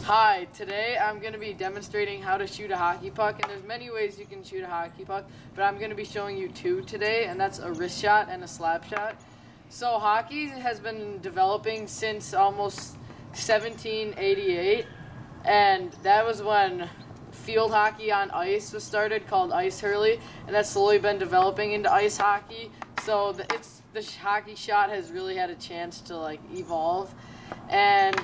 Hi, today I'm going to be demonstrating how to shoot a hockey puck, and there's many ways you can shoot a hockey puck, but I'm going to be showing you two today, and that's a wrist shot and a slap shot. So hockey has been developing since almost 1788, and that was when field hockey on ice was started, called ice hurley, and that's slowly been developing into ice hockey. So the hockey shot has really had a chance to evolve. And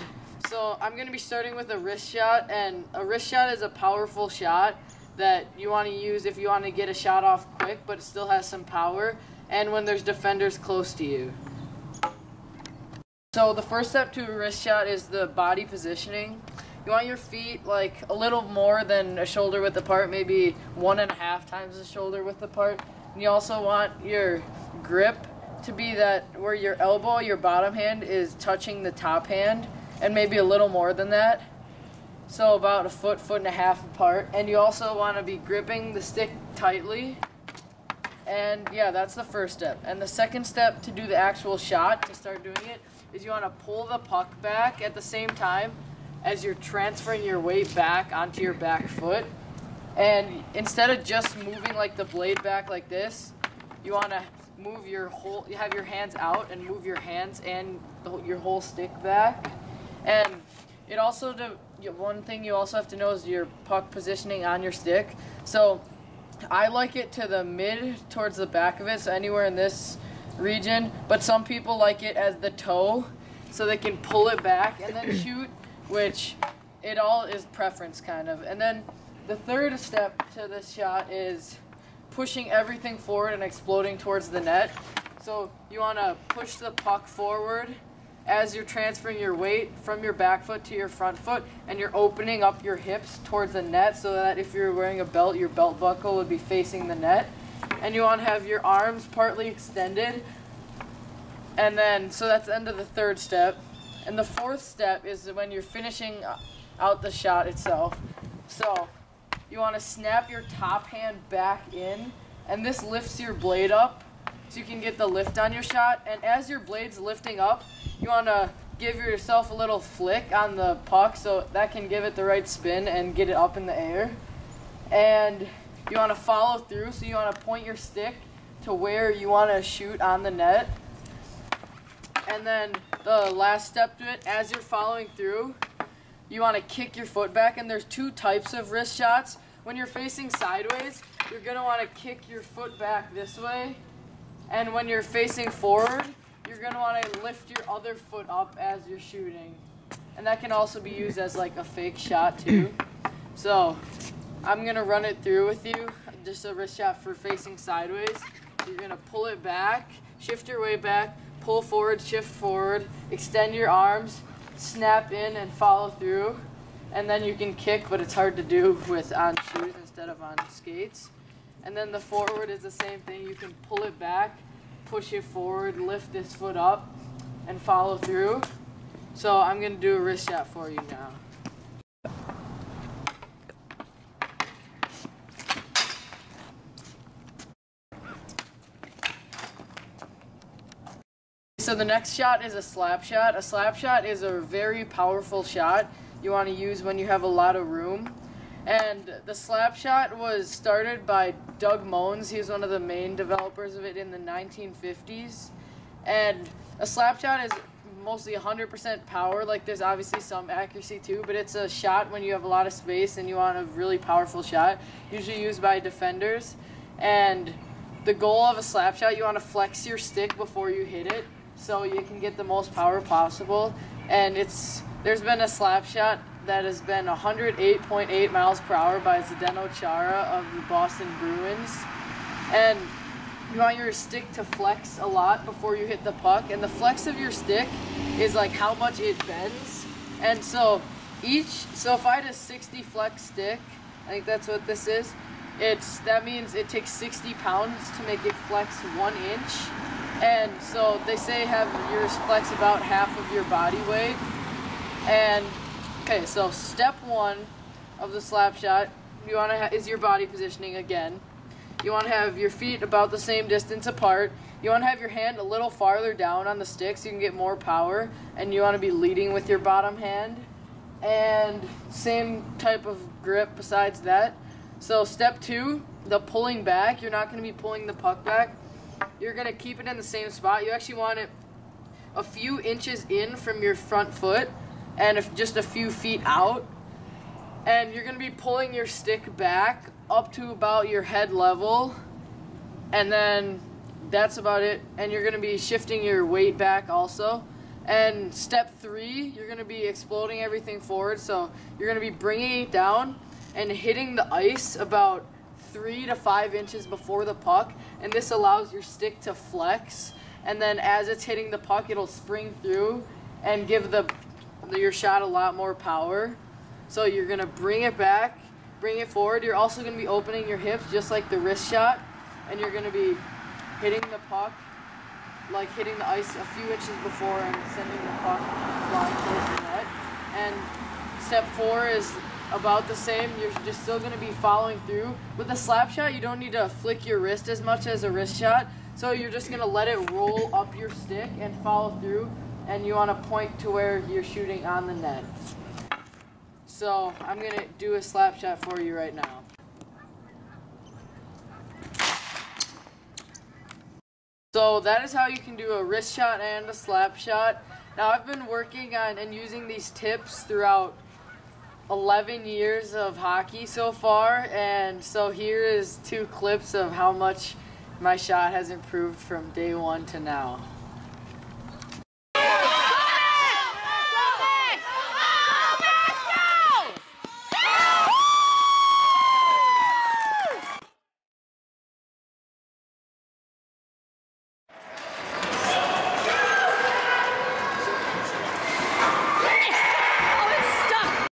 so I'm going to be starting with a wrist shot, and a wrist shot is a powerful shot that you want to use if you want to get a shot off quick, but it still has some power, and when there's defenders close to you. So the first step to a wrist shot is the body positioning. You want your feet a little more than a shoulder width apart, maybe 1.5 times the shoulder width apart. And you also want your grip to be that where your elbow, your bottom hand, is touching the top hand, and maybe a little more than that. So about 1.5 foot apart. And you also want to be gripping the stick tightly. And yeah, that's the first step. And the second step to do the actual shot, to start doing it, is you want to pull the puck back at the same time as you're transferring your weight back onto your back foot. And instead of just moving the blade back like this, you want to move you have your hands out and move your hands and your whole stick back. And it also, one thing you also have to know is your puck positioning on your stick. So I like it to the mid, towards the back of it, so anywhere in this region, but some people like it as the toe, so they can pull it back and then shoot, which it all is preference kind of. And then the third step to this shot is pushing everything forward and exploding towards the net. So you want to push the puck forward as you're transferring your weight from your back foot to your front foot, and you're opening up your hips towards the net so that if you're wearing a belt, your belt buckle would be facing the net. And you want to have your arms partly extended. And then, so that's the end of the third step. And the fourth step is when you're finishing out the shot itself. So you want to snap your top hand back in, and this lifts your blade up so you can get the lift on your shot. And as your blade's lifting up, you want to give yourself a little flick on the puck so that can give it the right spin and get it up in the air. And you want to follow through, so you want to point your stick to where you want to shoot on the net. And then the last step to it, as you're following through, you want to kick your foot back. And there's two types of wrist shots. When you're facing sideways, you're going to want to kick your foot back this way. And when you're facing forward, you're going to want to lift your other foot up as you're shooting. And that can also be used as a fake shot too. So I'm going to run it through with you. Just a wrist shot for facing sideways. You're going to pull it back, shift your weight back, pull forward, shift forward, extend your arms, snap in and follow through. And then you can kick, but it's hard to do on shoes instead of on skates. And then the forward is the same thing. You can pull it back, push it forward, lift this foot up, and follow through. So I'm going to do a wrist shot for you now. So the next shot is a slap shot. A slap shot is a very powerful shot you want to use when you have a lot of room. And the slap shot was started by Doug Moens. He was one of the main developers of it in the 1950s. And a slap shot is mostly 100% power. There's obviously some accuracy too, but it's a shot when you have a lot of space and you want a really powerful shot, usually used by defenders. And the goal of a slap shot, you want to flex your stick before you hit it so you can get the most power possible. And there's been a slap shot that has been 108.8 miles per hour by Zdeno Chara of the Boston Bruins. And you want your stick to flex a lot before you hit the puck. And the flex of your stick is how much it bends. And so if I had a 60 flex stick, I think that's what this is, that means it takes 60 pounds to make it flex 1 inch. And so they say have yours flex about half of your body weight. And okay, so step one of the slap shot is your body positioning again. You want to have your feet about the same distance apart. You want to have your hand a little farther down on the stick so you can get more power. And you want to be leading with your bottom hand. and same type of grip besides that. So step 2, the pulling back, you're not going to be pulling the puck back. You're going to keep it in the same spot. You actually want it a few inches in from your front foot and just a few feet out. And you're going to be pulling your stick back up to about your head level, and then that's about it. And you're going to be shifting your weight back also. And step 3, you're going to be exploding everything forward. So you're going to be bringing it down and hitting the ice about 3 to 5 inches before the puck, and this allows your stick to flex, and then as it's hitting the puck, it'll spring through and give your shot a lot more power. So you're going to bring it back, bring it forward. You're also going to be opening your hips just like the wrist shot, and you're going to be hitting the puck, like hitting the ice a few inches before and sending the puck flying towards the net. And step 4 is about the same. You're just still going to be following through. With a slap shot, you don't need to flick your wrist as much as a wrist shot, so you're just going to let it roll up your stick and follow through, and you want to point to where you're shooting on the net. So I'm going to do a slap shot for you right now. So that is how you can do a wrist shot and a slap shot. Now I've been working on and using these tips throughout 11 years of hockey so far, and so here is 2 clips of how much my shot has improved from day 1 to now.